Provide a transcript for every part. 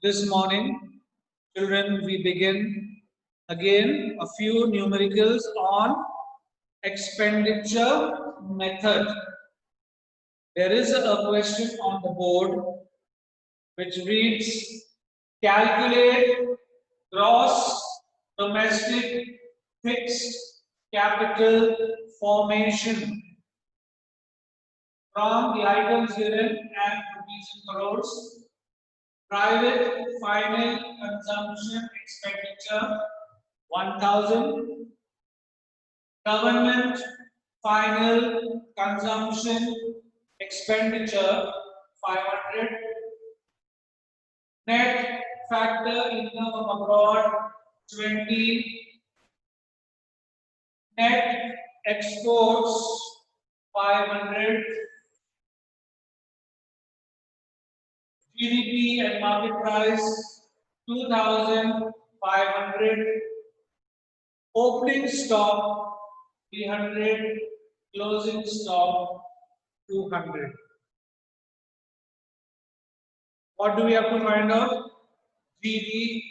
This morning, children, we begin again a few numericals on expenditure method. There is a question on the board which reads, calculate gross domestic fixed capital formation from the items given and rupees in crores. Private final consumption expenditure 1000. Government final consumption expenditure 500. Net factor income from abroad 20. Net exports 500. GDP and market price 2500. Opening stock 300. Closing stock 200. What do we have to find out? GD,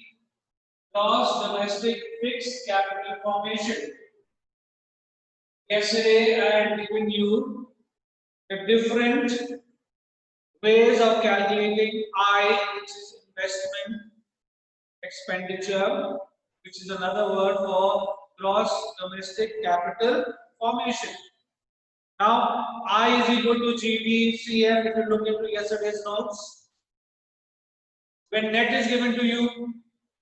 gross domestic fixed capital formation. Yesterday I had given you the different ways of calculating I, which is investment expenditure, which is another word for gross domestic capital formation. Now, I is equal to GDCF. If you look into yesterday's notes, when net is given to you,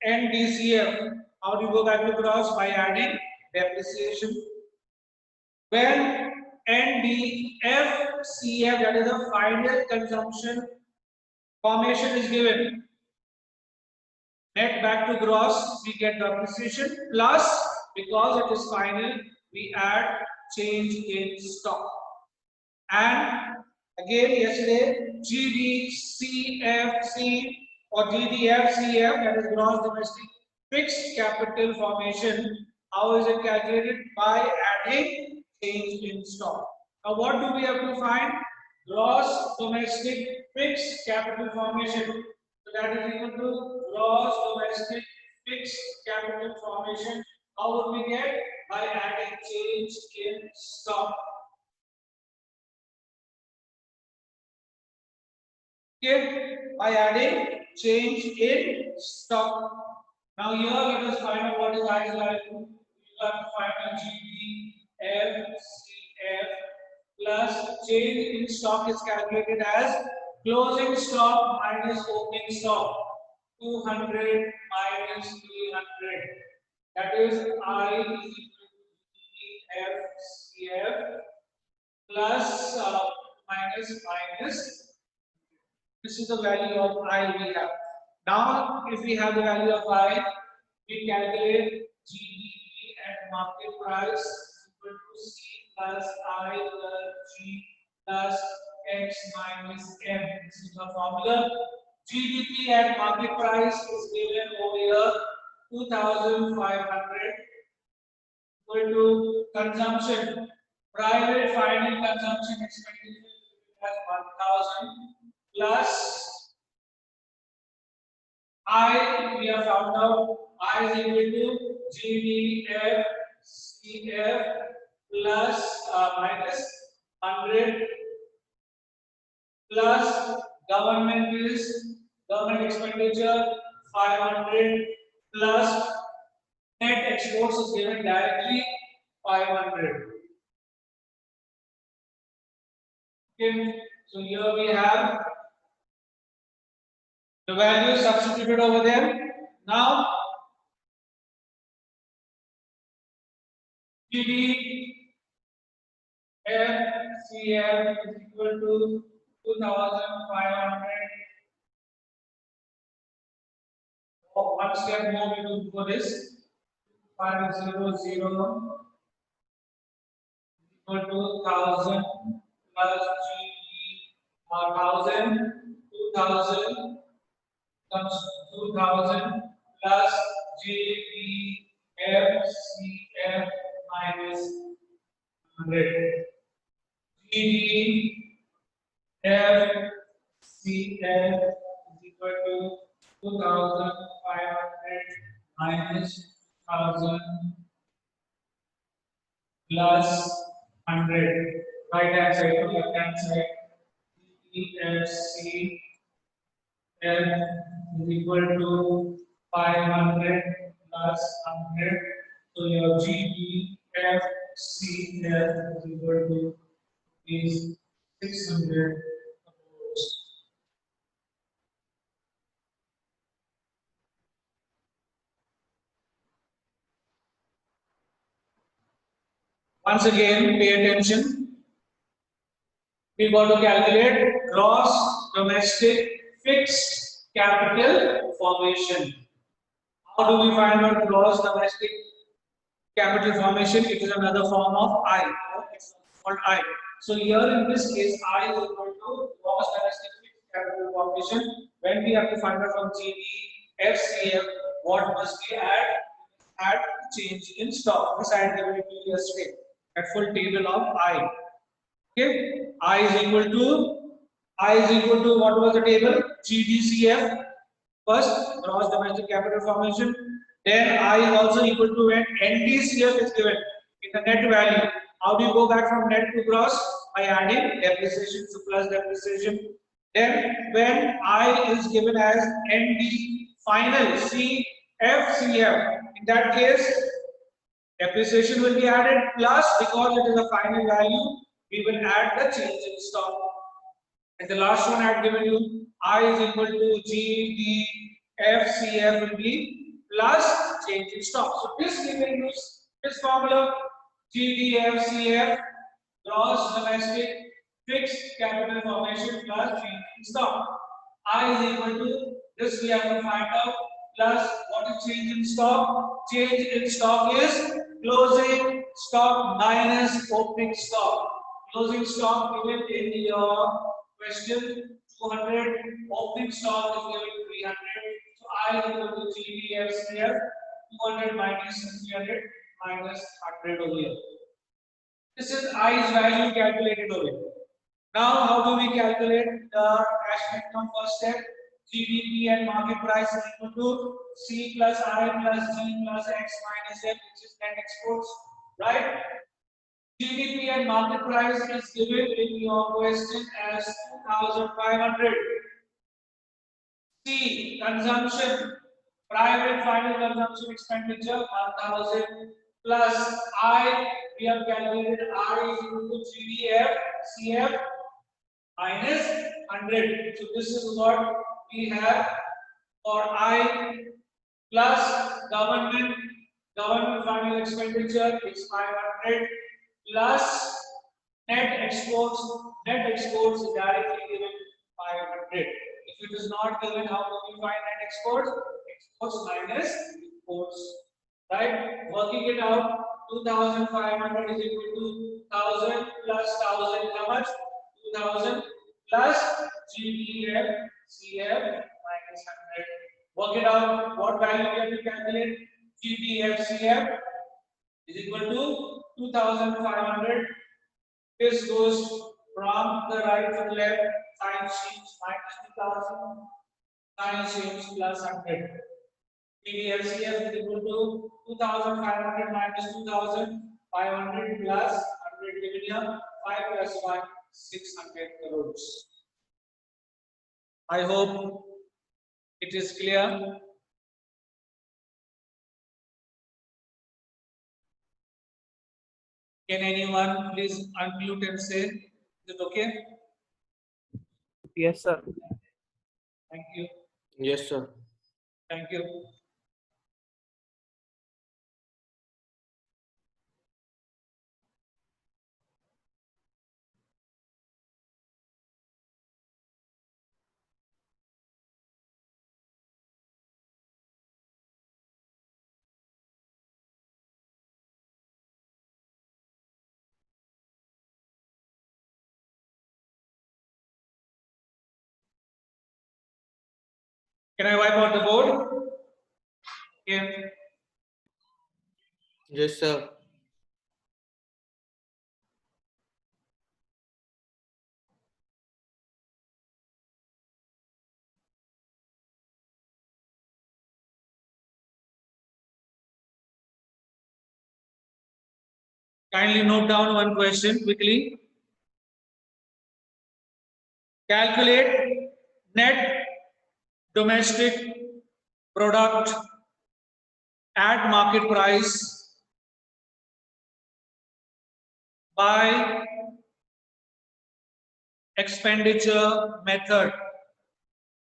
NDCF, how do you go back to gross? By adding depreciation. When NDFCF, that is the final consumption formation, is given, net back to gross, we get depreciation plus, because it is final, we add change in stock. And again yesterday, GDCFC or GDFCF, that is gross domestic fixed capital formation, how is it calculated? By adding change in stock. Now what do we have to find? Gross domestic fixed capital formation. So that is equal to gross domestic fixed capital formation. How would we get? By adding change in stock. Okay, by adding change in stock. Now here let us find out what is I's value. You have to find out GDFCF plus change in stock is calculated as closing stock minus opening stock. 200 minus 300. That is I is equal to GDFCF plus minus. This is the value of I we have. Now, if we have the value of I, we calculate GDP and market price equal to C plus I plus G plus X minus M. This is the formula. GDP and market price is given over here 2500 equal to consumption. Private final consumption expenditure as 1000 plus I, we have found out I is equal to GDFCF plus minus 100 plus government expenditure 500 plus net exports is given directly 500. Okay, so here we have the value substituted over there. Now, GDFCF is equal to 2500. Oh, one step more we do for this. 500 equal to 1000 plus GD 1000, 2000 comes 2000 plus GDFCF minus 100. GDFCF is equal to 2,500 minus 1,000 plus 100. Right hand side to left hand side. EFCL is equal to 500 plus 100. So your GDFCL is equal to is 600 crores. Once again, pay attention. We got to calculate gross domestic fixed capital formation. How do we find out gross domestic capital formation? It is another form of I. It's called I. So here in this case, I is equal to gross domestic fixed capital formation. When we have to find out from GDFCF, what must we add? Add change in stock. This I had given it to you yesterday. That full table of I. Okay, I is equal to what was the table? GDCF first, gross domestic capital formation. Then I is also equal to when NDCF is given in the net value. How do you go back from net to gross? By adding depreciation, so plus depreciation. Then when I is given as ND final CFCF, in that case depreciation will be added plus, because it is a final value, we will add the change in stock. And the last one I had given you, I is equal to GDFCF will be plus change in stock. So this we will use this formula, GDFCF, gross domestic fixed capital formation plus change in stock. I is equal to this we have to find out plus what is change in stock? Change in stock is closing stock minus opening stock. Closing stock given in your question 200, opening stock is given 300. So I is equal to GDFCF 200 minus 300 minus 100 over here. This is I's value calculated over here. Now, how do we calculate the cash income first step? GDP and market price is equal to C plus I plus G plus X minus F, which is net exports, right? GDP and market price is given in your question as 2,500. C, consumption, private final consumption expenditure 1,000 plus I, we have calculated I is equal to GDF, CF minus 100. So this is what we have for I plus government final expenditure is 500 plus net exports is directly given 500. If it is not given, how do we find net exports? Exports minus imports, right? Working it out, 2,500 is equal to 1,000 plus 1,000, how much? 2,000 plus GDF CF minus 100. Work it out. What value we have to calculate? GDF CF is equal to 2,500. This goes from the right to the left. Sign sheets minus 2,000. Sign sheets plus 100. GDFCF is equal to 2,500 minus 2,500 plus 100 given here. 5 plus 1, 600 crores. I hope it is clear. Can anyone please unmute and say, is it okay? Yes, sir. Thank you. Yes, sir. Thank you. Can I wipe out the board? Okay. Yes, sir. Kindly note down one question quickly. Calculate net domestic product at market price by expenditure method,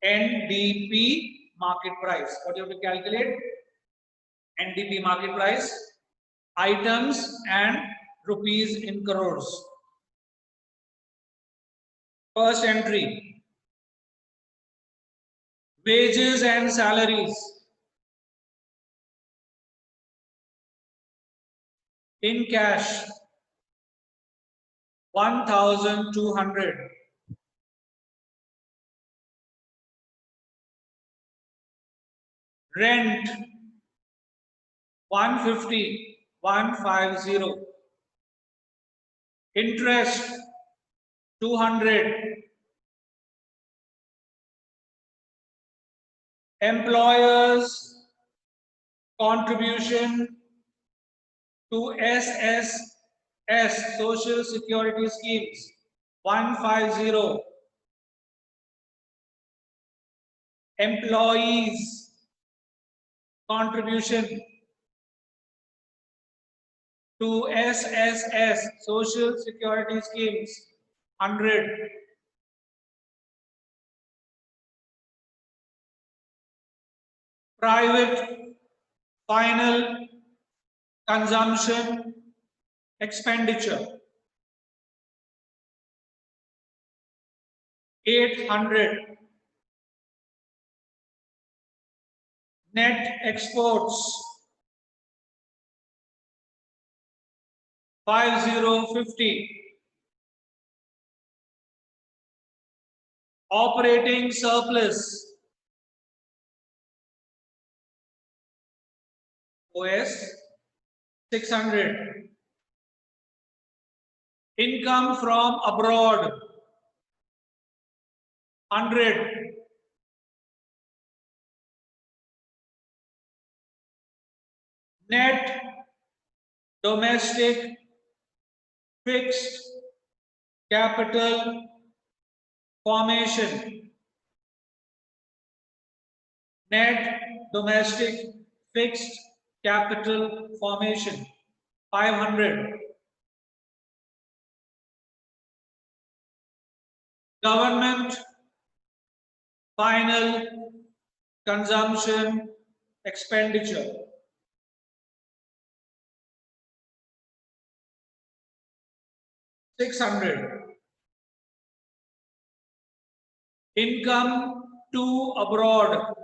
NDP market price. What you have to calculate? NDP market price, items and rupees in crores. First entry, wages and salaries in cash 1,200. Rent 150, 150. Interest 200. Employers contribution to SSS Social Security Schemes 150. Employees contribution to SSS Social Security Schemes 100. Private final consumption expenditure 800. Net exports 5050. Operating surplus OS 600. Income from abroad 100. Net domestic fixed capital formation. Net domestic fixed capital formation 500. Government final consumption expenditure 600. Income to abroad.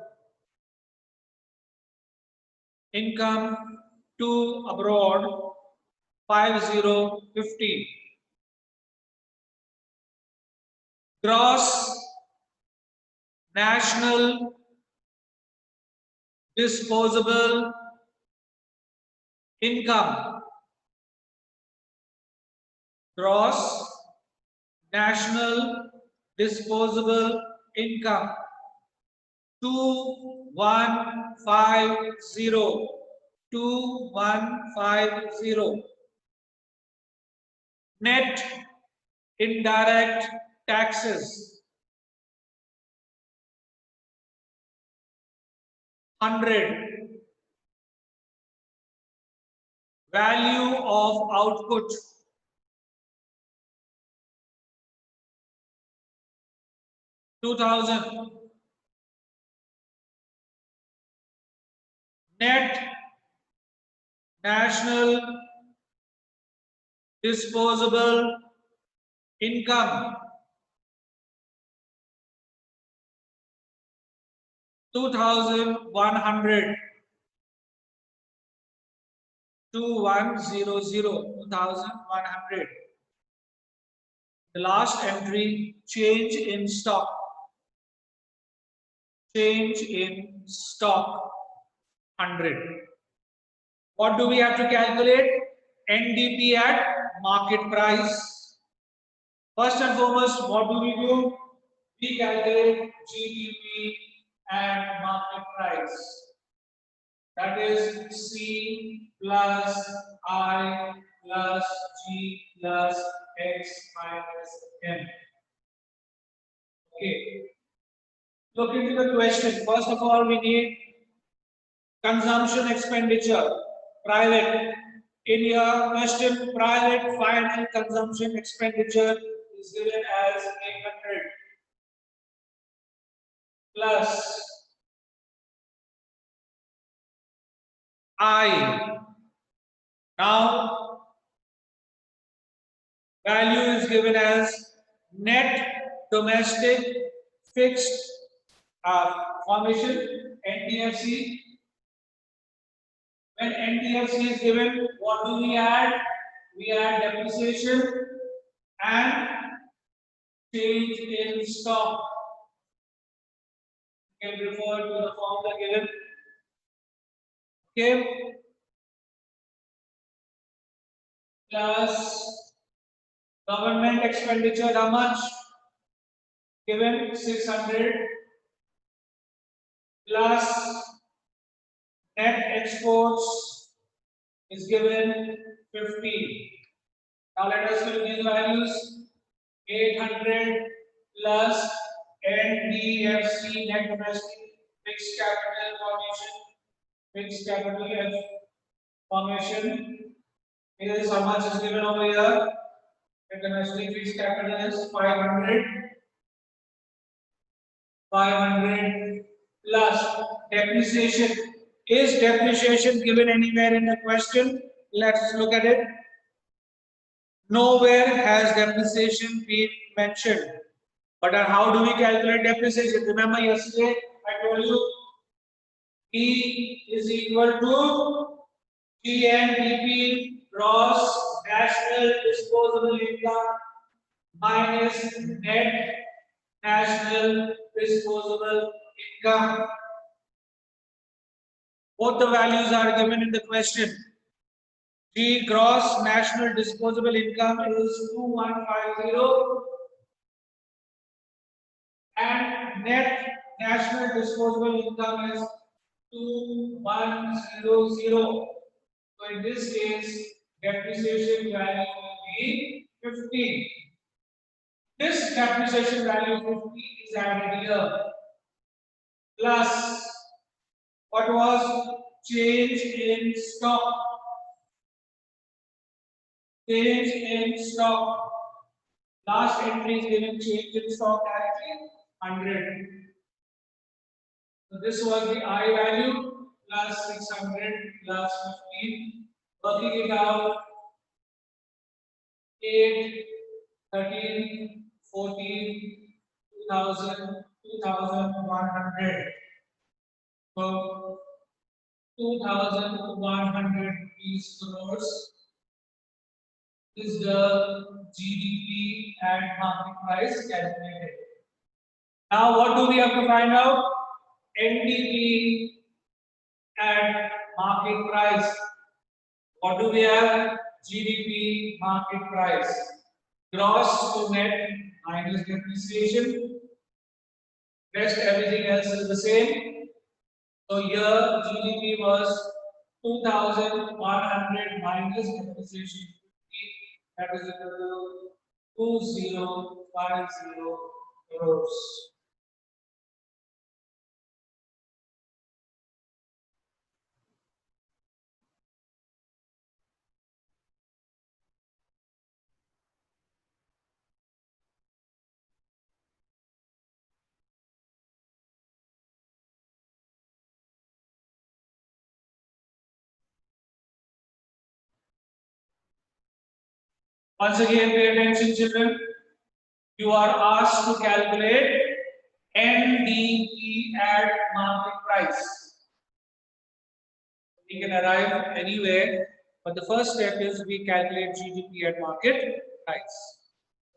Income to abroad 5050. Gross national disposable income. Gross national disposable income 2150. 2150. Net indirect taxes 100. Value of output 2000. Net national disposable income 2100. 2100. The last entry, change in stock. Change in stock 100. What do we have to calculate? NDP at market price. First and foremost, what do? We calculate GDP at market price. That is C plus I plus G plus X minus M. Okay. Look into the question. First of all, we need consumption expenditure, private. In your question, private final consumption expenditure is given as 800 plus I. Now, value is given as net domestic fixed formation, NDFC. When NDFC is given, what do we add? We add depreciation and change in stock. You can refer to the formula given. Okay. Plus government expenditure, how much? Given 600 plus net exports is given 50. Now let us fill these values. 800 plus NDFC, net domestic fixed capital formation, fixed capital F formation. Is how much is given over here. The domestic fixed capital is 500. 500 plus depreciation. Is depreciation given anywhere in the question? Let's look at it. Nowhere has depreciation been mentioned. But how do we calculate depreciation? Remember yesterday I told you E is equal to GNDP, gross national disposable income, minus net national disposable income. Both the values are given in the question. G gross national disposable income is 2150 and net national disposable income is 2100. So in this case, depreciation value will be 15. This depreciation value 50 is added here. Plus, what was change in stock? Change in stock. Last entry is given change in stock directly 100. So this was the I value plus 600 plus 15. Working it out, 8, 13, 14, 2000, 2100. So 2100 crores is the GDP and market price calculated. Now what do we have to find out? NDP and market price. What do we have? GDP, market price. Gross to net minus depreciation. Rest everything else is the same. So here GDP was 2100 minus depreciation. That is equal to 2050 crores. Once again, pay attention, children. You are asked to calculate NDP at market price. We can arrive anywhere, but the first step is we calculate GDP at market price.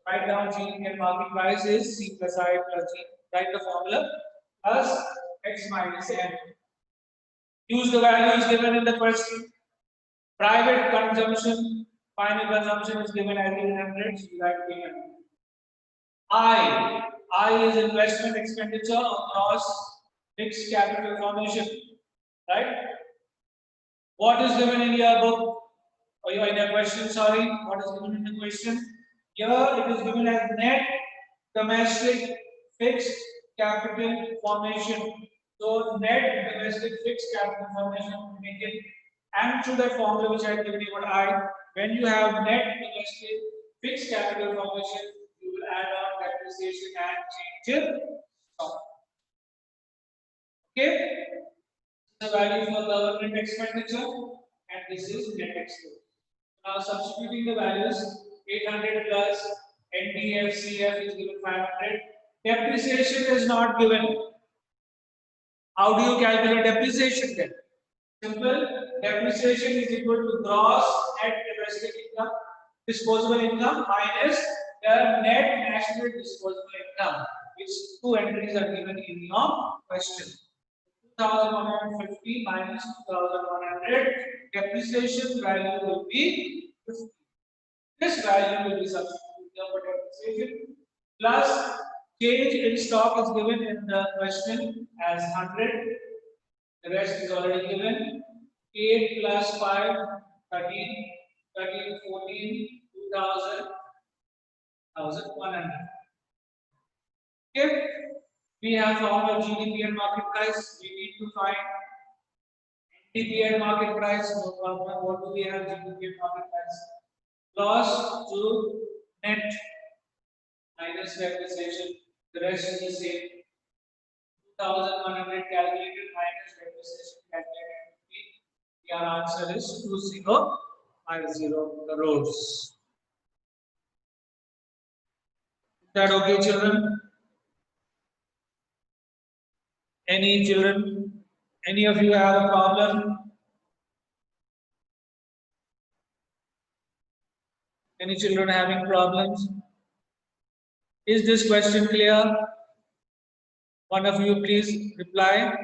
Write down GDP at market price is C plus I plus G. Write the formula plus X minus N. Use the values given in the question. Private consumption, final consumption is given as 800, so you write 800. I is investment expenditure across fixed capital formation, right? What is given in your book? or you are in a question, sorry, what is given in the question? Here it is given as net domestic fixed capital formation. So net domestic fixed capital formation will make it, and through that formula which I have given you, what I, when you have net domestic fixed capital formation, you will add on depreciation and change in stock. Okay, the value for government expenditure, and this is net export. Now substituting the values, 800 plus NDFCF is given 500. Depreciation is not given. How do you calculate depreciation then? Simple. Depreciation is equal to gross net domestic income, disposable income minus the net national disposable income. Which two entries are given in your question. 2150 minus 2100, depreciation value will be 50. This value will be substituted for depreciation plus change in stock is given in the question as 100. The rest is already given. 8 plus 5, 13, 13, 14, 2000, 1100. Okay. We have found our GDP and market price. We need to find NDP and market price. No problem. What do we have? GDP and market price. Loss to net minus depreciation. The rest is the same. 2100 calculated minus depreciation calculated. Your answer is 2050 crores. Is that okay, children? Any children? Any of you have a problem? Any children having problems? Is this question clear? One of you please reply.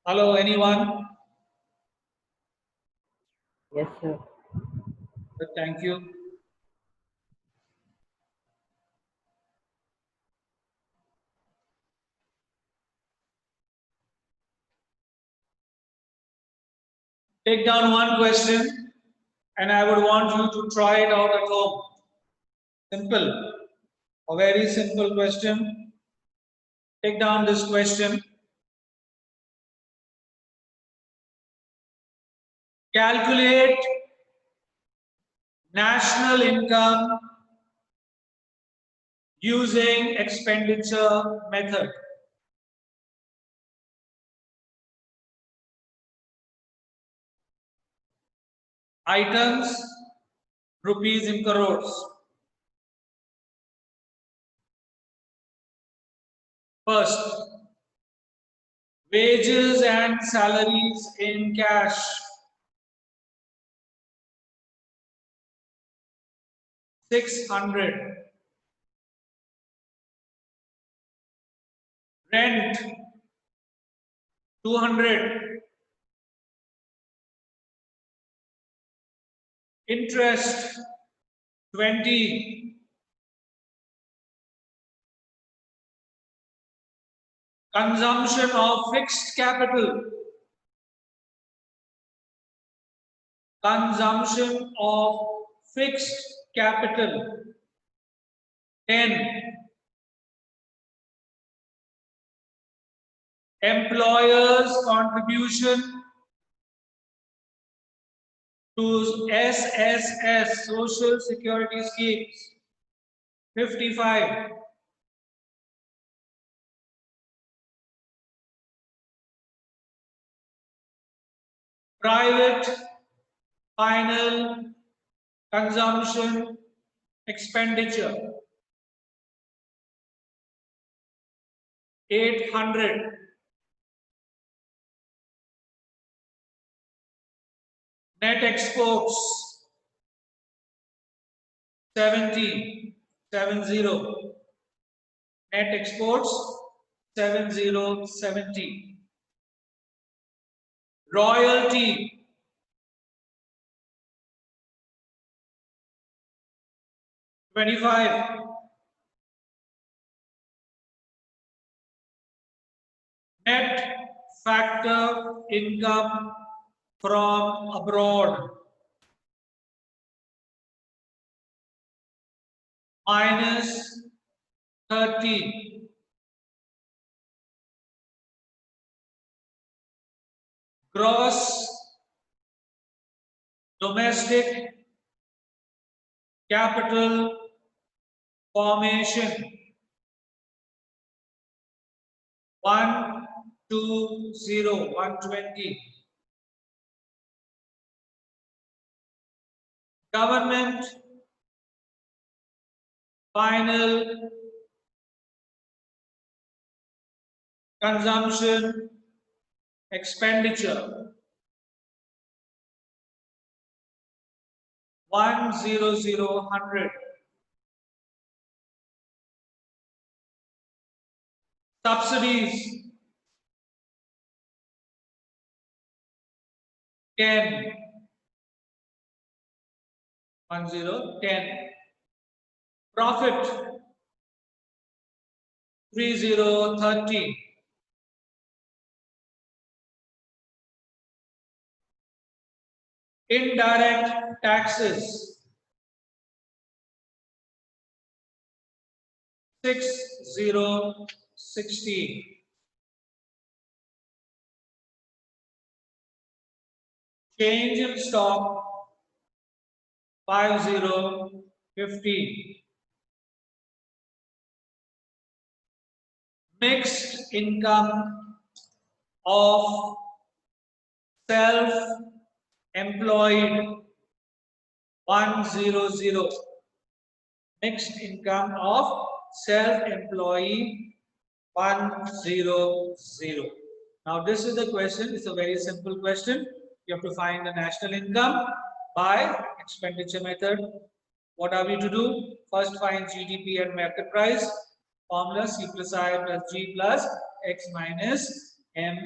Hello, anyone? Yes, sir. Thank you. Take down one question and I would want you to try it out at home. Simple. A very simple question. Take down this question. Calculate national income using expenditure method. Items, rupees in crores. First, wages and salaries in cash. $600. Rent, 200. Interest, 20. Consumption of fixed capital. Consumption of fixed capital. 10. Employers' contribution to SSS, Social Security Schemes, 55. Private final consumption expenditure, 800. Net exports, 70. Net exports, 70. Royalty, 25. Net factor income from abroad minus 30. Gross domestic capital formation 120. Government final consumption expenditure 100. Subsidies 10. 10. Profit 30. Indirect taxes 6016. Change in stock 5015. Mixed income of self-employed 100. Mixed income of self-employed 100. Now this is the question. It's a very simple question. You have to find the national income by expenditure method. What are we to do? First find GDP and market price. Formula C plus I plus G plus X minus M.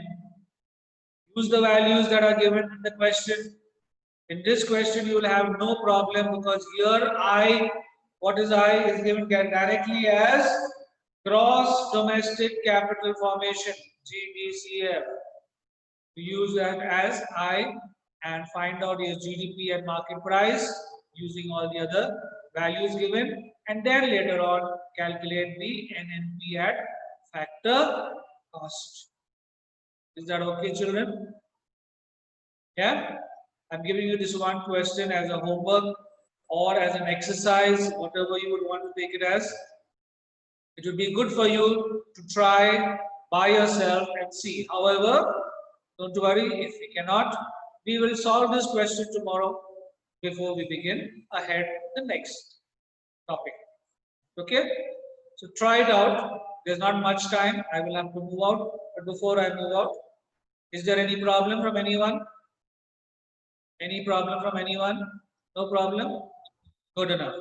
Use the values that are given in the question. In this question, you will have no problem because here I, what is I, is given directly as gross domestic capital formation, GDCF. Use that as I and find out your GDP and market price using all the other values given, and then later on calculate the NNP at factor cost. Is that okay, children? Yeah? I'm giving you this one question as a homework or as an exercise, whatever you would want to take it as. It would be good for you to try by yourself and see. However, don't worry, if we cannot, we will solve this question tomorrow before we begin ahead the next topic. Okay? So try it out. There's not much time. I will have to move out. But before I move out, is there any problem from anyone? Any problem from anyone? No problem? Good enough.